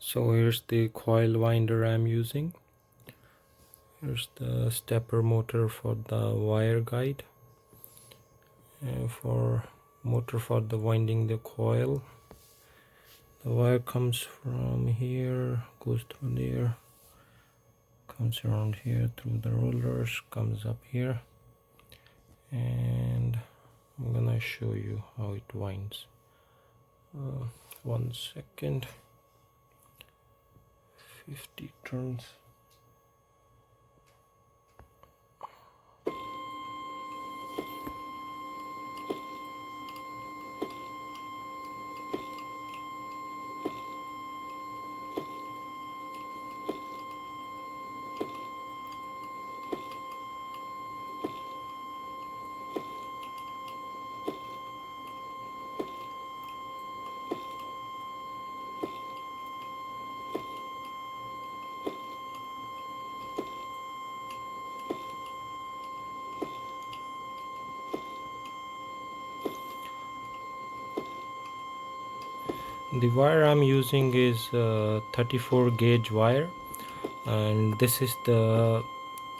So here's the coil winder I'm using. Here's the stepper motor for the wire guide, and for motor for the winding the coil. The wire comes from here, goes through there, comes around here through the rollers, comes up here, and I'm gonna show you how it winds. 1 second. 50 turns. The wire I'm using is 34 gauge wire, and this is the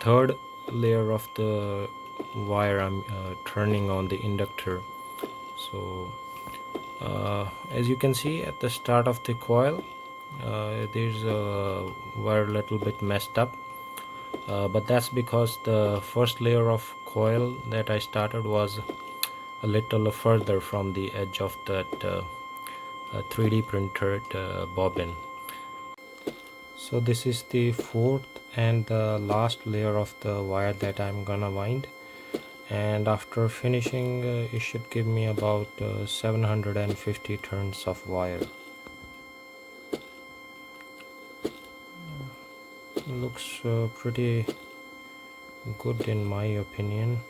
third layer of the wire I'm turning on the inductor. So as you can see at the start of the coil, there's a wire a little bit messed up, but that's because the first layer of coil that I started was a little further from the edge of that 3D printed bobbin. So this is the fourth and the last layer of the wire that I'm gonna wind, and after finishing it should give me about 750 turns of wire. Looks pretty good in my opinion.